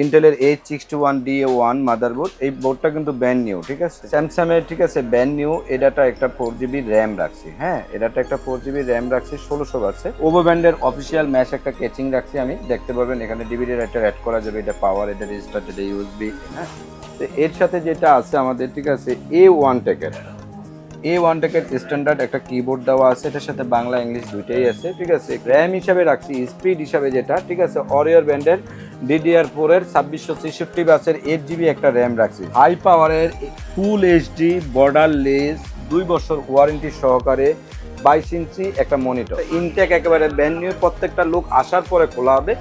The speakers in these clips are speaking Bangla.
ইন্টেলের H61DA1 মাদারবোর্ড। এই বোর্ডটা কিন্তু ব্র্যান্ড নিউ, ঠিক আছে। স্যামসাং এর, ঠিক আছে, ব্র্যান্ড নিউ। এটাটা একটা 4GB র্যাম রাখছি, হ্যাঁ, এটাটা একটা 4GB র্যাম রাখছি, 1600 আছে। ওভো ব্যান্ডের অফিসিয়াল ম্যাশ একটা কেচিং রাখছি আমি, দেখতে পারবেন এখানে ডিভিডি রাইটার অ্যাড করা যাবে, এটা পাওয়ার, এটা রেজিস্টার, এটা ইউএসবি, হ্যাঁ। তো এর সাথে যেটা আছে আমাদের, ঠিক আছে, A1 টেকের স্ট্যান্ডার্ড একটা কিবোর্ড দেওয়া আছে, এটার সাথে বাংলা ইংলিশ দুইটাই আছে, ঠিক আছে। র্যাম হিসাবে রাখছি, স্পিড হিসাবে যেটা, ঠিক আছে, অরিয়র ব্র্যান্ডের DDR4 এর 2666 বাসের 8GB একটা র্যাম রাখছি। হাই পাওয়ারের ফুল এইচডি বর্ডারলেস 2 বছর ওয়ারেন্টি সহকারে 22 ইঞ্চি একটা মনিটর। ইনটেক একেবারে ব্র্যান্ড নিউ, প্রত্যেকটা লোক আসার পরে খোলা হবে,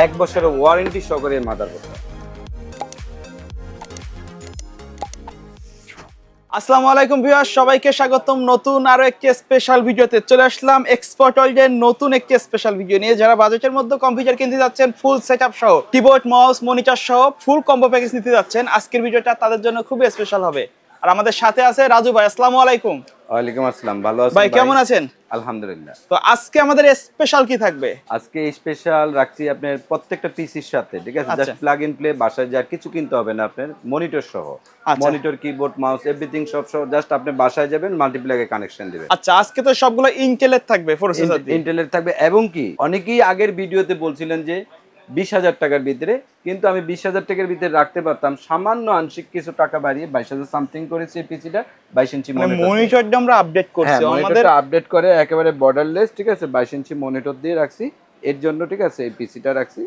1 বছরের ওয়ারেন্টি সহকারে মাদারবোর্ড। আসসালামু আলাইকুম ভিউয়ার্স, সবাইকে স্বাগতম নতুন আরো একটি স্পেশাল ভিডিওতে। চলে আসলাম এক্সপার্ট ওয়ার্ল্ডের নতুন একটি স্পেশাল ভিডিও নিয়ে। যারা বাজেটের মধ্যে কম্পিউটার কিনতে যাচ্ছেন, ফুল সেটআপ সহ কিবোর্ড, মাউস, মনিটর সহ ফুল কম্বো প্যাকেজ নিতে যাচ্ছেন, আজকের ভিডিওটা তাদের জন্য খুবই স্পেশাল হবে। আর আমাদের সাথে আছে রাজু ভাই। আসসালামু আলাইকুম। ওয়ালাইকুম আসসালাম, ভালো আছেন ভাই? কেমন আছেন? আলহামদুলিল্লাহ। তো আজকে আমাদের স্পেশাল কি থাকবে? আজকে স্পেশাল রাখছি আপনার প্রত্যেকটা পিসির সাথে, ঠিক আছে, জাস্ট প্লাগ ইন প্লে, বাসায় যা কিছু কিনতে হবে না আপনার, মনিটর সহ, মনিটর, কিবোর্ড, মাউস, এভরিথিং সব সহ, জাস্ট আপনি বাসায় যাবেন, মাল্টিপ্লাগে কানেকশন দিবেন। আচ্ছা, আজকে তো সবগুলো ইন্টেলের থাকবে, প্রসেসর দিয়ে ইন্টেলের থাকবে। এবং কি অনেকেই আগের ভিডিওতে বলছিলেন যে 20,000 টাকার ভিতরে, কিন্তু আমি 20,000 টাকার ভিতরে রাখতে পারতাম, সামান্য আংশিক কিছু টাকা বাড়িয়ে 22,000 সামথিং করেছি এই পিসিটা। 22 ইঞ্চি মনিটরটা আমরা আপডেট করছি, আমাদের আপডেট করে একেবারে বর্ডারলেস, ঠিক আছে, 22 ইঞ্চি মনিটর দিয়ে রাখছি এর জন্য, ঠিক আছে। এই পিসিটা রাখছি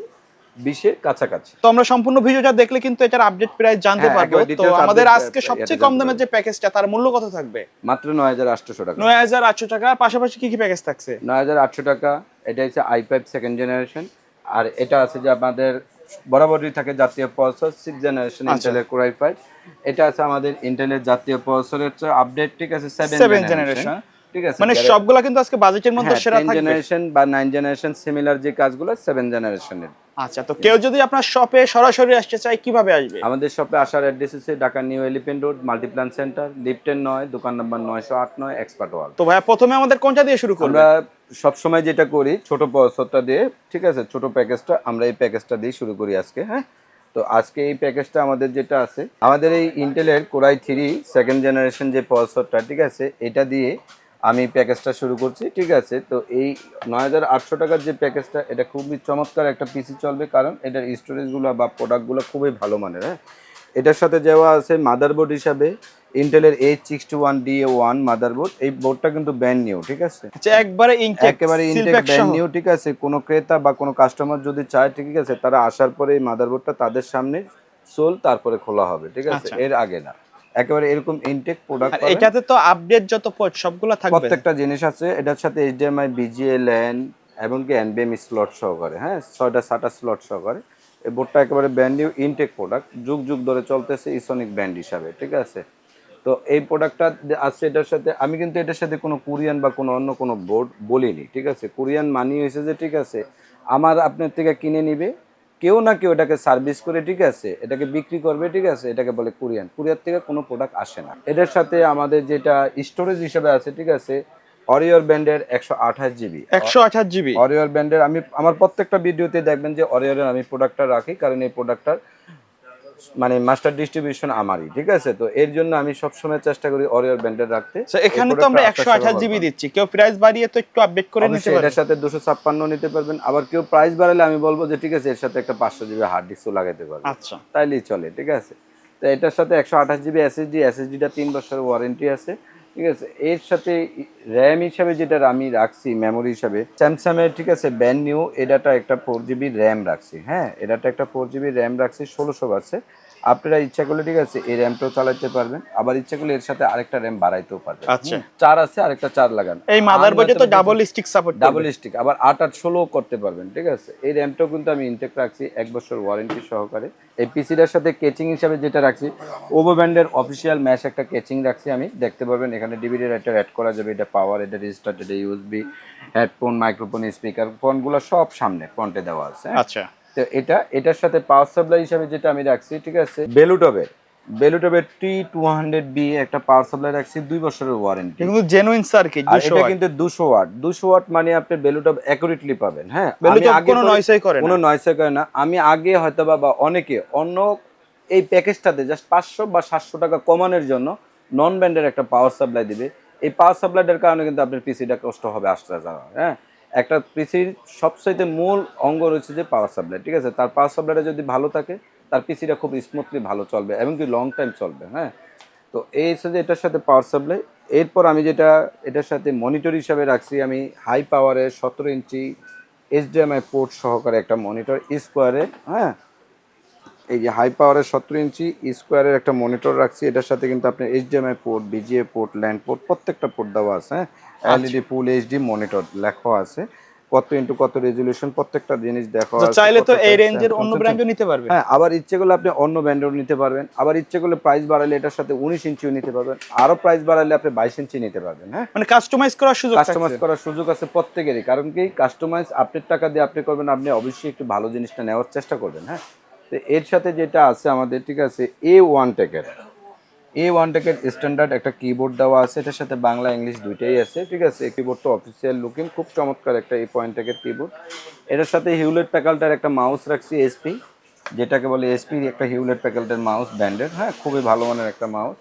20-এর কাছাকাছি। তো আমরা সম্পূর্ণ ভিডিওটা দেখলে কিন্তু এটার আপডেট প্রাইস জানতে পারবো। তো আমাদের আজকে সবচেয়ে কম দামের যে প্যাকেজটা, তার মূল্য কত থাকবে? মাত্র 9,800 টাকা। 9,800 টাকা। পাশাপাশি কি কি প্যাকেজ থাকছে? 9,800 টাকা, এটা হচ্ছে i5 সেকেন্ড জেনারেশন। আর এটা আছে যে আমাদের বরাবরই থাকে জাতীয় প্রসেসর 6 জেনারেশন ইন্টেলের কোর i5। এটা আছে আমাদের ইন্টেলের জাতীয় প্রসেসরের হচ্ছে আপডেট, ঠিক আছে, 7 জেনারেশন, ঠিক আছে। মানে সবগুলা কিন্তু আজকে বাজেটের মধ্যে সেরা থাকবে। 10 জেনারেশন বা 9 জেনারেশন সিমিলার যে কাজগুলো 7 জেনারেশনের। আচ্ছা, তো কেউ যদি আপনার শপে সরাসরি আসতে চায় কিভাবে আসবে? আমাদের শপে আসার অ্যাড্রেস হচ্ছে Dhaka new elephant road, Multiplan centre, লিফটের 9, দোকান নাম্বার 908 এক্সপার্ট ওয়ার্ল্ড। তো ভাইয়া, প্রথমে আমাদের কোনটা দিয়ে শুরু করব? আমরা সব সময় যেটা করি, ছোট প্রসেসরটা দিয়ে, ঠিক আছে, ছোট প্যাকেজটা, আমরা এই প্যাকেজটা দিয়ে শুরু করি আজকে, হ্যাঁ। তো আজকে এই প্যাকেজটা আমাদের যেটা আছে, আমাদের এই ইন্টেলের কোর i3 সেকেন্ড জেনারেশন যে প্রসেসরটা, ঠিক আছে, এটা দিয়ে আমি প্যাকেজটা শুরু করছি, ঠিক আছে। তো এই 9,800 টাকার যে প্যাকেজটা, এটা খুবই চমৎকার একটা পিসি চলবে, কারণ এটার স্টোরেজগুলো বা প্রোডাক্টগুলো খুবই ভালো মানের, হ্যাঁ। এটার সাথে দেওয়া আছে মাদারবোর্ড হিসাবে ইন্টেলের H61DA1 মাদারবোর্ড। এই বোর্ডটা কিন্তু ব্র্যান্ড নিউ, ঠিক আছে, একেবারে ইনটেক ব্র্যান্ড নিউ, ঠিক আছে। কোনো ক্রেতা বা কোনো কাস্টমার যদি চায়, ঠিক আছে, তারা আসার পরে এই মাদারবোর্ডটা তাদের সামনে সোল তারপরে খোলা হবে, ঠিক আছে, এর আগে না। একেবারে এরকম ইনটেক প্রোডাক্ট পাবেন। এটাতে তো আপডেট যত পোর্ট সবগুলো থাকবে, প্রত্যেকটা জিনিস আছে এটার সাথে, HDMI, VGA, LAN এবং কি NVMe স্লট সহকারে, হ্যাঁ, 6টা 7টা স্লট সহকারে। এই বোর্ডটা একেবারে ব্র্যান্ড নিউ ইনটেক প্রোডাক্ট, যুগ যুগ ধরে চলতেছে ইসোনিক ব্র্যান্ড হিসাবে, ঠিক আছে। তো এই প্রোডাক্টটা আছে এটার সাথে। আমি কিন্তু এটার সাথে কোনো কোরিয়ান বা কোনো অন্য কোনো বোর্ড বলিনি, ঠিক আছে। কোরিয়ান মানি হয়েছে যে, ঠিক আছে, আমার আপনার থেকে কিনে নিবে কেউ না কেউ, এটাকে সার্ভিস করে, ঠিক আছে, এটাকে বিক্রি করবে, ঠিক আছে, এটাকে বলে কোরিয়ান। কোরিয়ার থেকে কোনো প্রোডাক্ট আসে না। এটার সাথে আমাদের যেটা স্টোরেজ হিসেবে আছে, ঠিক আছে, অরিয়র ব্র্যান্ডের 128 GB অরিয়র ব্র্যান্ডের। আমি আমার প্রত্যেকটা ভিডিওতে দেখবেন যে অরিয়রের আমি প্রোডাক্টটা রাখি, কারণ এই প্রোডাক্টটার মানে মাস্টার ডিস্ট্রিবিউশন আমারই, ঠিক আছে। তো এর জন্য আমি সবসময় চেষ্টা করি অরিয়র ব্র্যান্ডের রাখতে। এখানে তো আমরা 128 GB দিচ্ছি, কেউ প্রাইস বাড়িয়ে তো একটু আপডেট করে নিতে পারবে। এটার সাথে 256 নিতে পারবেন। আবার কেউ প্রাইস বাড়ালে আমি বলবো যে, ঠিক আছে, এর সাথে একটা 500 GB হার্ড ডিস্কও লাগাতে পারবেন, আচ্ছা, তাইলেই চলে, ঠিক আছে। তো এটার সাথে 128 GB এসএসডিটা 3 বছরের ওয়ারেন্টি আছে, ঠিক আছে। এর সাথে র্যাম হিসাবে যেটা আমি রাখছি, মেমোরি হিসাবে স্যামসাং এর, ঠিক আছে, ব্র্যান্ড নিউ, এটাটা একটা 4GB র্যাম রাখছি, হ্যাঁ, এটাটা একটা 4GB র্যাম রাখছি, 1600 আছে। আপনারা ইচ্ছা করলে, ঠিক আছে, এই র্যামটাও চালাতে পারবেন, আবার ইচ্ছা করলে এর সাথে আরেকটা র্যাম বাড়াইতেও পারবেন। আচ্ছা, 4 আছে, আরেকটা 4 লাগান। এই মাদারবোর্ডে তো double stick support, double stick, আবার 8/8 করতে পারবেন, ঠিক আছে। এই র্যামটাও কিন্তু আমি ইনটেক রাখছি 1 বছর ওয়ারেন্টি সহকারে। এই পিসিটার সাথে কেচিং হিসাবে যেটা রাখছি, ওভো ব্র্যান্ডের অফিসিয়াল ম্যাশ একটা কেচিং রাখছি আমি, দেখতে পারবেন এখানে ডিভিডি রাইটার অ্যাড করা যাবে, এটা পাওয়ার, এটা রেজিস্টার, এটা ইউএসবি, হেডফোন, মাইক্রোফোন, স্পিকার, ফোনগুলো সব সামনে ফ্রন্টে দেওয়া আছে। আচ্ছা, তো এটার সাথে পাওয়ার সাপ্লাই হিসাবে যেটা আমি রাখছি, ঠিক আছে, বেলুটবের বেলুটবের T200B একটা পাওয়ার সাপ্লাই রাখছি 2 বছরের ওয়ারেন্টি। কিন্তু জেনুইন সার্কিট আর 200 এটা ওয়াট। কিন্তু 200 ওয়াট। 200 ওয়াট মানে আপনি বেলুটব অ্যাকুরেটলি পাবেন। হ্যাঁ, আমি বেলুটব আগে কোনো নয়েসই করে না। কোনো নয়েসে করে না। আমি আগে হয়তো বা অনেকে অন্য এই প্যাকেজটাতে জাস্ট 500 বা 700 টাকা কমানোর জন্য নন ব্র্যান্ডের একটা পাওয়ার সাপ্লাই দিবে। এই পাওয়ার সাপ্লাইটার কারণে কিন্তু আপনার পিসিটা কষ্ট হবে আসতে যাওয়া। হ্যাঁ, একটা পিসির সবচাইতে মূল অঙ্গ রয়েছে যে পাওয়ার সাপ্লাই, ঠিক আছে? তার পাওয়ার সাপ্লাইটা যদি ভালো থাকে তার পিসিটা খুব স্মুথলি ভালো চলবে এবং কি লং টাইম চলবে। হ্যাঁ, তো এই হচ্ছে যে এটার সাথে পাওয়ার সাপ্লাই। এরপর আমি যেটা এটার সাথে মনিটর হিসাবে রাখছি, আমি হাই পাওয়ারের 17 ইঞ্চি এইচডিএমআই পোর্ট সহকারে একটা মনিটর স্কোয়ারে। হ্যাঁ, এই যে হাই পাওয়ারের 17 ইঞ্চি স্কোয়ারের একটা মনিটর রাখছি। এটার সাথে কিন্তু আপনার HDMI port, VGA port, LAN port প্রত্যেকটা পোর্ট দেওয়া আছে। হ্যাঁ, এলইডি ফুল এইচডি মনিটর লেখা আছে, কত ইন্টু কত রেজুলেশন প্রত্যেকটা জিনিস দেখা তো আছে। চাইলে তো প্রত্যেকটা এই রেঞ্জের অন্য শুনছেন? ব্র্যান্ডও নিতে পারবে। হ্যাঁ, আবার ইচ্ছে করলে আপনি অন্য ব্র্যান্ডেও নিতে পারবেন, আবার ইচ্ছে করলে প্রাইস বাড়ালে এটার সাথে 19 ইঞ্চিও নিতে পারবেন, আরও প্রাইস বাড়ালে আপনি 22 ইঞ্চি নিতে পারবেন। হ্যাঁ, মানে কাস্টমাইজ করার সুযোগ কাস্টমাইজ থাকছে। করার সুযোগ আছে প্রত্যেকেরই। কারণ কি, কাস্টমাইজ আপনার টাকা দিয়ে আপনি করবেন, আপনি অবশ্যই একটু ভালো জিনিসটা নেওয়ার চেষ্টা করবেন। হ্যাঁ, তো এর সাথে যেটা আছে আমাদের, ঠিক আছে, A1 টেকের স্ট্যান্ডার্ড একটা কিবোর্ড দেওয়া আছে। এটার সাথে বাংলা ইংলিশ দুইটাই আছে, ঠিক আছে? এই কিবোর্ডটা অফিসিয়াল লুকিং, খুব চমৎকার একটা A1 টেকের কিবোর্ড। এটার সাথে হিউলেট প্যাকাল্টার একটা মাউস রাখছি এসপি, যেটাকে বলে এসপি একটা হিউলেট প্যাকাল্টার মাউস ব্র্যান্ডের। হ্যাঁ, খুবই ভালো মানের একটা মাউস।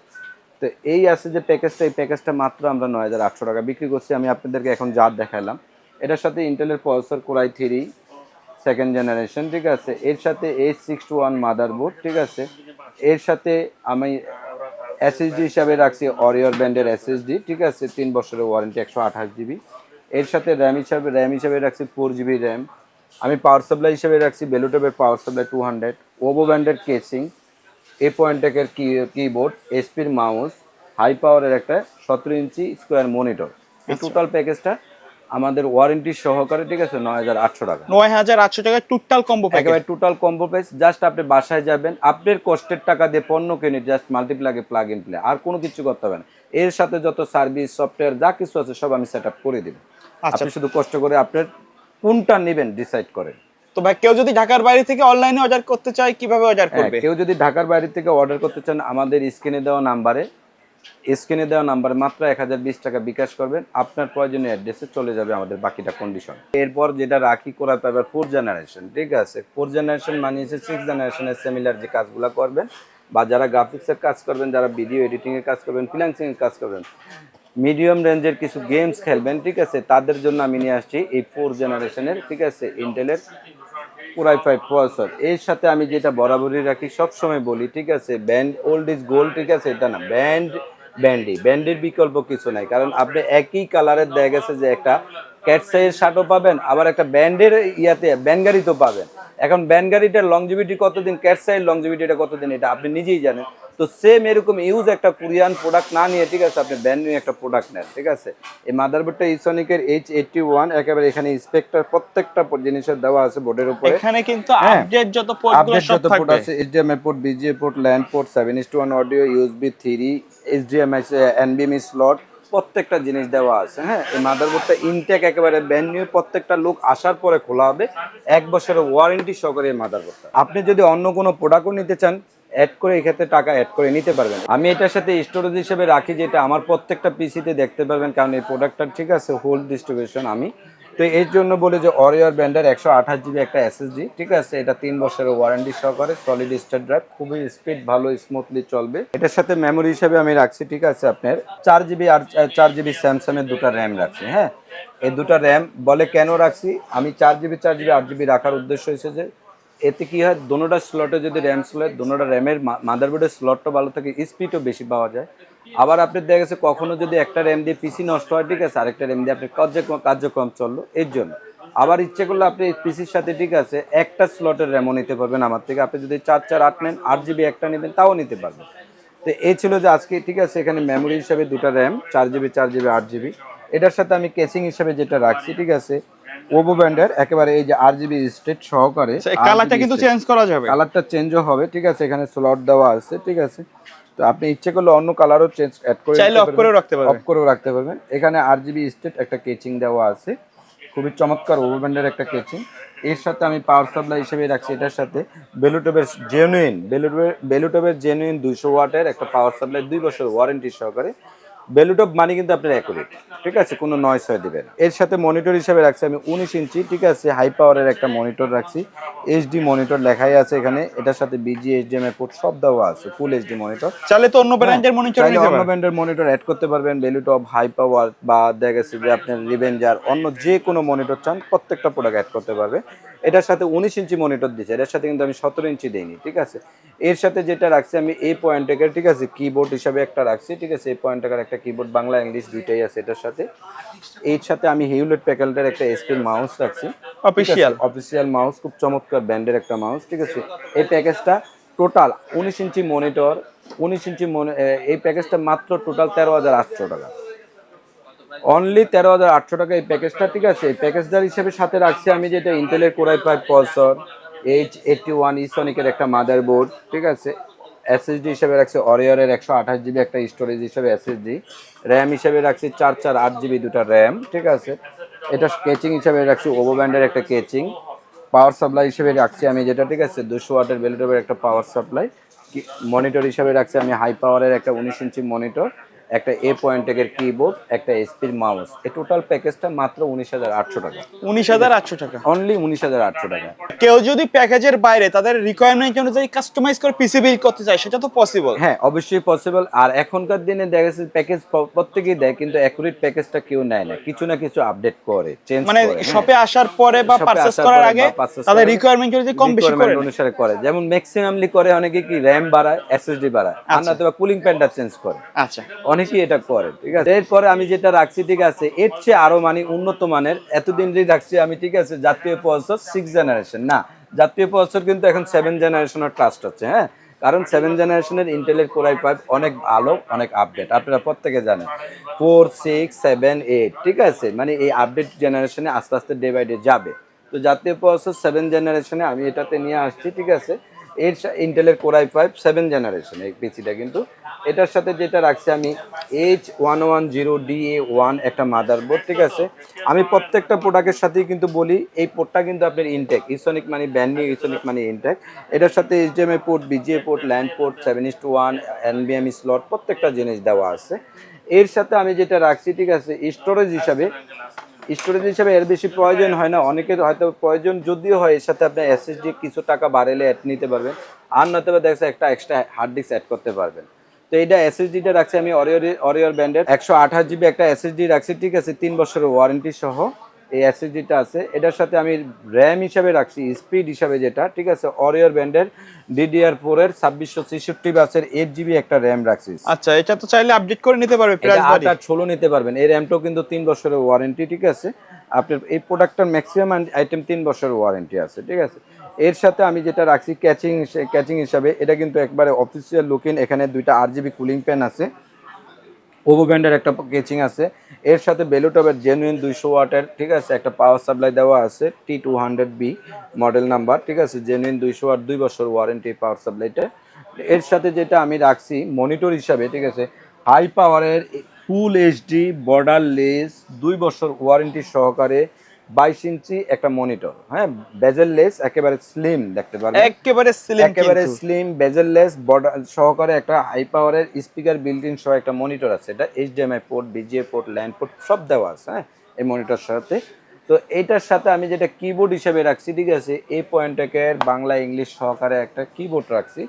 তো এই আছে যে প্যাকেজটা, এই প্যাকেজটা মাত্র আমরা 9800 টাকা বিক্রি করছি। আমি আপনাদেরকে এখন যা দেখালাম, এটার সাথে ইন্টেলের প্রসেসর কোরাই 3 সেকেন্ড জেনারেশন, ঠিক আছে? এর সাথে H621 মাদারবোর্ড, ঠিক আছে? এর সাথে আমি এসএসডি হিসাবে রাখছি অরিওর ব্র্যান্ডের এসএসডি, ঠিক আছে? 3 বছরের ওয়ারেন্টি, 128 জিবি। এর সাথে র্যাম হিসাবে রাখছি 4 জিবি র্যাম। আমি পাওয়ার সাপ্লাই হিসেবে রাখছি বেলুটবের পাওয়ার সাপ্লাই 200, ওভো ব্র্যান্ডের কেসিং, A1 টেকের কিবোর্ড, এসপির মাউস, হাই পাওয়ারের একটা 17 ইঞ্চি স্কোয়ার মনিটর। এই টোটাল প্যাকেজটা আমাদের ওয়ারেন্টি সহকারে, ঠিক আছে, 9800 টাকা। 9800 টাকায় টোটাল কম্বো প্যাকেজ। একেবারে টোটাল কম্বো প্রাইস। জাস্ট আপনি বাসায় যাবেন, আপনার কষ্টের টাকা দিয়ে পণ্য কিনে জাস্ট মাল্টিপ্লাগে প্লাগ ইন প্লে, আর কোনো কিছু করতে হবে না। এর সাথে যত সার্ভিস সফটওয়্যার যা কিছু আছে সব আমি সেট আপ করে দিব। আচ্ছা, আপনি শুধু কষ্ট করে আপনার কোনটা নেবেন ডিসাইড করেন। তো ভাই কেউ যদি ঢাকার বাইরে থেকে অনলাইনে অর্ডার করতে চায় কিভাবে অর্ডার হ্যাঁ, করবে? কেউ যদি ঢাকার বাইরে থেকে অর্ডার করতে চান, আমাদের স্ক্রিনে দেওয়া নাম্বারে মাত্র 1020 টাকা বিকাশ করবেন, আপনার প্রয়োজনীয় অ্যাড্রেসে চলে যাবে আমাদের বাকিটা কন্ডিশন। এরপর যেটা রাখি করা পাবে 4 জেনারেশন, ঠিক আছে? 4 জেনারেশন মানে হচ্ছে 6 জেনারেশনের সিমিলার যে কাজগুলো করবেন, বা যারা গ্রাফিক্সের কাজ করবেন, যারা ভিডিও এডিটিংয়ের কাজ করবেন, ফ্রিল্যান্সিংয়ের কাজ করবেন, মিডিয়াম রেঞ্জের কিছু গেমস খেলবেন, ঠিক আছে? তাদের জন্য আমি নিয়ে আসছি এই 4 জেনারেশনের, ঠিক আছে, ইন্টেলের পুরাই 5 প্রসেসর। এর সাথে আমি যেটা বরাবরই রাখি, সবসময় বলি, ঠিক আছে, ব্যান্ড ওল্ড ইজ গোল্ড, ঠিক আছে? এটা না, ব্যান্ডের বিকল্প কিছু নাই। কারণ আপনি একই কালারের দেখা গেছে যে একটা ক্যাটসাইয়ের শার্টও পাবেন, আবার একটা ব্যান্ডের ব্যান্ড গাড়িতেও পাবেন। এখন ব্যান্ড গাড়িটার লংজিভিটি কতদিন, ক্যাটসাইয়ের লংজিভিটিটা কতদিন, এটা আপনি নিজেই জানেন। তো সেম এরকম ইউজ একটা কোরিয়ান প্রোডাক্ট না নিয়ে, ঠিক আছে, আপনি ব্র্যান্ড নিউ একটা প্রোডাক্ট নেন, ঠিক আছে? এই মাদারবোর্ডটা ইসনিকের H81, একেবারে এখানে স্পেক্টার প্রত্যেকটা জিনিসের দেওয়া আছে বোর্ডের উপরে। এখানে কিন্তু হ্যাঁ, আপডেট যত পোর্টগুলো আপডেট সব যত পোর্ট থাকবে। আছে, HDMI port, VGA port, LAN port, 7:1 audio, USB 3, HDMI, এনবিএমই স্লট, প্রত্যেকটা জিনিস দেওয়া আছে। হ্যাঁ, এই মাদারবোর্ডটা ইনটেক একেবারে ব্র্যান্ড নিউ, প্রত্যেকটা লোক আসার পরে খোলা হবে, 1 বছরের ওয়ারেন্টি সহকারে এই মাদারবোর্ডটা। আপনি যদি অন্য কোনো প্রোডাক্টও নিতে চান, অ্যাড করে এই ক্ষেত্রে টাকা অ্যাড করে নিতে পারবেন। আমি এটার সাথে স্টোরেজ হিসেবে রাখি, যেটা আমার প্রত্যেকটা পিসিতে দেখতে পারবেন, কারণ এই প্রোডাক্টটা, ঠিক আছে, হোল ডিস্ট্রিবিউশন আমি। তো এর জন্য বলে যে অরিওর ব্র্যান্ডের 128 জিবি একটা এসএসডি, ঠিক আছে? এটা 3 বছরের ওয়ারেন্টি সহকারে, সলিড স্টেট ড্রাইভ, খুবই স্পিড ভালো, স্মুথলি চলবে। এটার সাথে মেমোরি হিসেবে আমি রাখছি, ঠিক আছে, আপনার 4 জিবি আর 4 জিবি স্যামসাংয়ের দুটো র্যাম রাখছি। হ্যাঁ, এই দুটো র্যাম বলে কেন রাখছি আমি 4 জিবি 4 জিবি 8 জিবি রাখার উদ্দেশ্য হচ্ছে যে এতে কি হয়, দোনোটা স্লটে যদি র্যাম স্লট, দোনোটা র্যামের মাদারবোর্ডের স্লটটা ভালো থাকে, স্পিডও বেশি পাওয়া যায়। আবার আপনি দেখা গেছে কখনো যদি একটা র্যাম দিয়ে পিসি নষ্ট হয়, ঠিক আছে, আরেকটা র্যাম দিয়ে আপনার কার্যক্রম চললো, এর জন্য। আবার ইচ্ছে করলে আপনি পিসির সাথে, ঠিক আছে, একটা স্লটের র্যামও নিতে পারবেন আমার থেকে। আপনি যদি 448 নেন, 8 জিবি একটা নেবেন, তাও নিতে পারবেন। তো এই ছিল যে আজকে, ঠিক আছে, এখানে মেমোরি হিসাবে দুটো র্যাম, 4 জিবি 4 জিবি 8 জিবি। এটার সাথে আমি কেসিং হিসাবে যেটা রাখছি, ঠিক আছে, ওভো ব্র্যান্ডের একেবারে এই যে 8 জিবি স্টেট সহকারে। কালারটা কিন্তু চেঞ্জ করা যাবে। কালারটা চেঞ্জও হবে, ঠিক আছে, এখানে স্লট দেওয়া আছে, ঠিক আছে? তো আপনি ইচ্ছে করলে অন্য কালারও চেঞ্জ অ্যাড করে চাইলে অফ করেও রাখতে পারবেন। অফ করেও রাখতে পারবেন। এখানে 8 জিবি স্টেট একটা কেচিং দেওয়া আছে, খুবই চমৎকার ওভো ব্র্যান্ডের একটা কেচিং। এর সাথে আমি পাওয়ার সাপ্লাই হিসেবে রাখছি এটার সাথে বেলুটপের জেনুইন 200 ওয়াটের একটা পাওয়ার সাপ্লাই 2 বছর ওয়ারেন্টি সহকারে। বেলুটপ মানে কিন্তু আপনার অ্যাকুরেট, ঠিক আছে, কোনো নয়েস হয় দিবেন। এর সাথে মনিটর হিসেবে রাখছি আমি 19 ইঞ্চি, ঠিক আছে, হাই পাওয়ারের একটা মনিটর রাখছি। এইচডি মনিটর লেখাই আছে এখানে, এটার সাথে বিজি এইচডিএমআই পোর্ট সব দেওয়া আছে, ফুল এইচডি মনিটর। চাইলে তো অন্য হ্যাঁ, ব্র্যান্ডের মনিটর চাইলে নিতে অন্য পারেন। ব্র্যান্ডের মনিটর অ্যাড করতে পারবেন, বেলুটপ, হাই পাওয়ার বা দেখা গেছে যে আপনার রিভেঞ্জার, অন্য যে কোনো মনিটর চান প্রত্যেকটা প্রোডাক্ট অ্যাড করতে পারবে। এটার সাথে 19 ইঞ্চি মনিটর দিচ্ছে, এটার সাথে কিন্তু আমি 17 ইঞ্চি দিইনি, ঠিক আছে। এর সাথে যেটা রাখছি আমি এই পয়েন্টের, ঠিক আছে, কিবোর্ড হিসাবে একটা রাখছি, ঠিক আছে, এই পয়েন্টের একটা কিবোর্ড বাংলা ইংলিশ দুইটাই আছে এটার সাথে। এর সাথে আমি হিউলেট প্যাকেলটার একটা এসপি মাউস রাখছি, অফিশিয়াল। অফিসিয়াল মাউস, খুব চমৎকার ব্র্যান্ডের একটা মাউস, ঠিক আছে। এই প্যাকেজটা টোটাল 19 ইঞ্চি মনিটর, 19 ইঞ্চি এই প্যাকেজটা মাত্র টোটাল 13,800 টাকা, অনলি 13,800 টাকা এই প্যাকেজটা, ঠিক আছে। এই প্যাকেজটার হিসেবে সাথে রাখছি আমি যেটা ইন্টেলের কোরাই 5 প্রসেসর, H81 ইসনিকের একটা মাদারবোর্ড, ঠিক আছে। এসএসডি হিসেবে রাখছি অরিয়রের 128 জিবি একটা স্টোরেজ হিসেবে এসএসডি। র্যাম হিসেবে রাখছি 448 জিবি দুটা র্যাম, ঠিক আছে। এটা কেচিং হিসেবে রাখছি ওভো ব্যান্ডের একটা কেচিং। পাওয়ার সাপ্লাই হিসেবে রাখছি আমি যেটা, ঠিক আছে, 200 ওয়াটের বেলুটপের একটা পাওয়ার সাপ্লাই। মনিটর হিসাবে রাখছি আমি হাই পাওয়ারের একটা 19 ইঞ্চি মনিটর, একটা এ পয়েন্টের কিবোর্ড, একটা এসপির মাউস। এই টোটাল প্যাকেজটা মাত্র 19,800 টাকা, 19,800 টাকা। অনলি 19,800 টাকা। কেউ যদি প্যাকেজের বাইরে তাদের রিকোয়ারমেন্ট অনুযায়ী কাস্টমাইজ করে পিসি বিল্ড করতে চায়, সেটা তো পসিবল। হ্যাঁ, অবশ্যই পসিবল। আর এখনকার দিনে দেখা যাচ্ছে প্যাকেজ প্রত্যেকেই দেয়, কিন্তু অ্যাকুরেট প্যাকেজটা কেউ নেয় না, কিছু না কিছু আপডেট করে, চেঞ্জ মানে করে। শপে আসার পরে বা শপে পারচেজ আসার করার পরে আগে বা purchase তাদের করার আগে রিকোয়ারমেন্ট অনুযায়ী কম বেশি করে requirement নেয়। অনুসারে করে, যেমন ম্যাক্সিমামলি করে অনেকে কি র্যাম বাড়ায়, এসএসডি বাড়ায়, আর আচ্ছা। না তো কুলিং ফ্যানটা চেঞ্জ করে, আচ্ছা। অনেকেই এটা করে, ঠিক আছে। এরপরে আমি যেটা রাখছি, ঠিক আছে, এর চেয়ে আরো মানে উন্নত মানের, এতদিন যে রাখছি আমি, ঠিক আছে, জাতীয় প্রসেসর 6 জেনারেশন না, জাতীয় প্রসেসর কিন্তু এখন 7 জেনারেশনের ট্রাস্ট হচ্ছে, হ্যাঁ। কারণ 7 জেনারেশনের ইন্টেলের কোরাই 5 অনেক ভালো, অনেক আপডেট, আপনারা প্রত্যেকে জানেন। 4, 6, 7, 8, ঠিক আছে, মানে এই আপডেট জেনারেশনে আস্তে আস্তে ডে বাই ডে যাবে। তো জাতীয় প্রসেসর 7 জেনারেশনে আমি এটাতে নিয়ে আসছি, ঠিক আছে। ইন্টেলের কোরাই 5 7 জেনারেশন এই পিসিটা কিন্তু। এটার সাথে যেটা রাখছি আমি H110DA1 একটা মাদারবোর্ড, ঠিক আছে। আমি প্রত্যেকটা প্রোডাক্টের সাথেই কিন্তু বলি এই পোর্টটা কিন্তু আপনার ইনটেক, ইসনিক মানে ব্র্যান্ড নিউ ইসনিক মানে ইনটেক। এটার সাথে HDMI port, VGA port, LAN port, 7:1 এনবিএমই স্লট, প্রত্যেকটা জিনিস দেওয়া আছে। এর সাথে আমি যেটা রাখছি, ঠিক আছে, স্টোরেজ হিসাবে এর বেশি প্রয়োজন হয় না, অনেকের হয়তো প্রয়োজন যদিও হয়, এর সাথে আপনার এসএসডি কিছু টাকা বাড়ালে অ্যাড নিতে পারবেন, আর নয়তো দেখছে একটা এক্সট্রা হার্ড ডিস্ক অ্যাড করতে পারবেন। তো এইটা এসএসডিটা রাখছি আমি অরিয়র ব্র্যান্ডের 128 জিবি একটা এসএসডি রাখছি, ঠিক আছে, 3 বছরের ওয়ারেন্টি সহ এই এসএসডিটা আছে। এটার সাথে আমি র্যাম হিসাবে রাখছি, স্পিড হিসাবে যেটা, ঠিক আছে, অরিয়র ব্র্যান্ডের DDR4-এর 2666 8 জিবি একটা র্যাম রাখছি। আচ্ছা, এটা তো চাইলে আপডেট করে নিতে পারবে, এটা প্রাইস 8 বাড়ি। আর 16 নিতে পারবেন। এই র্যামটাও কিন্তু 3 বছরের ওয়ারেন্টি, ঠিক আছে। আপনার এই প্রোডাক্টটার ম্যাক্সিমাম আইটেম 3 বছরের ওয়ারেন্টি আছে, ঠিক আছে। এর সাথে আমি যেটা রাখছি ক্যাচিং হিসাবে, এটা কিন্তু একবারে অফিসিয়াল লুকিং, এখানে 2টা RGB কুলিং ফ্যান আছে, ওভো ব্র্যান্ডের একটা কেচিং আছে। এর সাথে বেলুটপের জেনুইন 200 ওয়াটের, ঠিক আছে, একটা পাওয়ার সাপ্লাই দেওয়া আছে, T200B মডেল নাম্বার, ঠিক আছে, জেনুইন 200 ওয়াট, 2 বছর ওয়ারেন্টি পাওয়ার সাপ্লাইটা। এর সাথে যেটা আমি রাখছি মনিটর হিসাবে, ঠিক আছে, হাই পাওয়ারের ফুল এইচডি বর্ডারলেস 2 বছর ওয়ারেন্টি সহকারে 22 ইঞ্চি একটা মনিটর, হ্যাঁ, বেজেললেস, একেবারে স্লিম দেখতে পারবেন, একেবারে স্লিম, একেবারে স্লিম বেজেললেস বর্ডার সহকারে একটা হাই পাওয়ারের স্পিকার বিল্ট ইন সহ একটা মনিটর আছে। এটা HDMI port, VGA port, LAN port সব দেওয়া আছে, হ্যাঁ, এই মনিটর সাথে। তো এইটার সাথে আমি যেটা কিবোর্ড হিসেবে রাখছি, ঠিক আছে, এই পয়েন্টের বাংলা ইংলিশ সহকারে একটা কিবোর্ড রাখছি।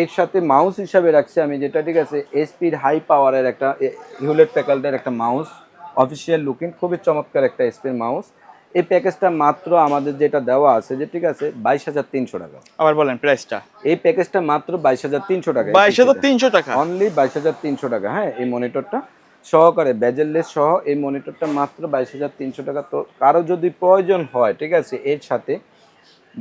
এর সাথে মাউস হিসাবে রাখছি আমি যেটা, ঠিক আছে, এসপির হাই পাওয়ারের একটা হিউলেট প্যাকার্ডের একটা মাউস, অফিসিয়াল লুকিং, খুবই চমৎকার একটা এসপির মাউস। এই প্যাকেজটা মাত্র আমাদের যেটা দেওয়া আছে যে, ঠিক আছে, 22,300 টাকা। আবার বলেন প্রাইসটা। এই প্যাকেজটা মাত্র 22,300 টাকা, 22,300 টাকা। অনলি 22,300 টাকা, হ্যাঁ। এই মনিটরটা সহকারে বেজেললেস সহ এই মনিটরটা মাত্র 22,300 টাকা। তো কারো যদি প্রয়োজন হয়, ঠিক আছে, এর সাথে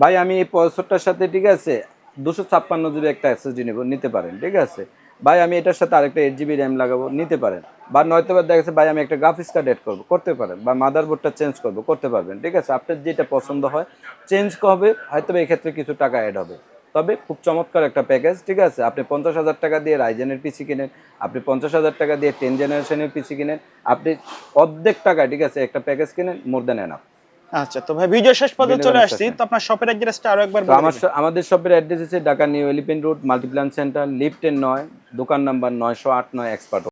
ভাই আমি এই প্রসেসরটার সাথে, ঠিক আছে, 256 জিবি একটা এসএসডি নিতে পারেন, ঠিক আছে। ভাই আমি এটার সাথে আরেকটা 8 জিবি র্যাম লাগাবো, নিতে পারেন। বা নয়তো বা দেখা যাচ্ছে ভাই আমি একটা গ্রাফিক্স কার্ড অ্যাড করবো, করতে পারেন। বা মাদারবোর্ডটা চেঞ্জ করবো, করতে পারবেন, ঠিক আছে। আপনার যেটা পছন্দ হয় চেঞ্জ হবে, হয়তো এই ক্ষেত্রে কিছু টাকা অ্যাড হবে। তবে খুব চমৎকার একটা প্যাকেজ, ঠিক আছে। আপনি 50,000 টাকা দিয়ে রাইজেনের পিসি কিনেন, আপনি 50,000 টাকা দিয়ে 10 জেনারেশনের পিসি কিনেন, আপনি অর্ধেক টাকা, ঠিক আছে, একটা প্যাকেজ কিনেন, মোর দ্যান এনাফ। আচ্ছা, তো ভাই ভিডিও শেষ পর্যন্ত ভিডিও চলে শেষ, আসছি, হ্যাঁ। তো আপনার শপের অ্যাড্রেসটা আরো একবার তো বলে দিবেন। আমাদের শপের অ্যাড্রেস হচ্ছে Dhaka new elephant road Multiplan centre lift 9, দোকান নাম্বার 908 এক্সপার্ট।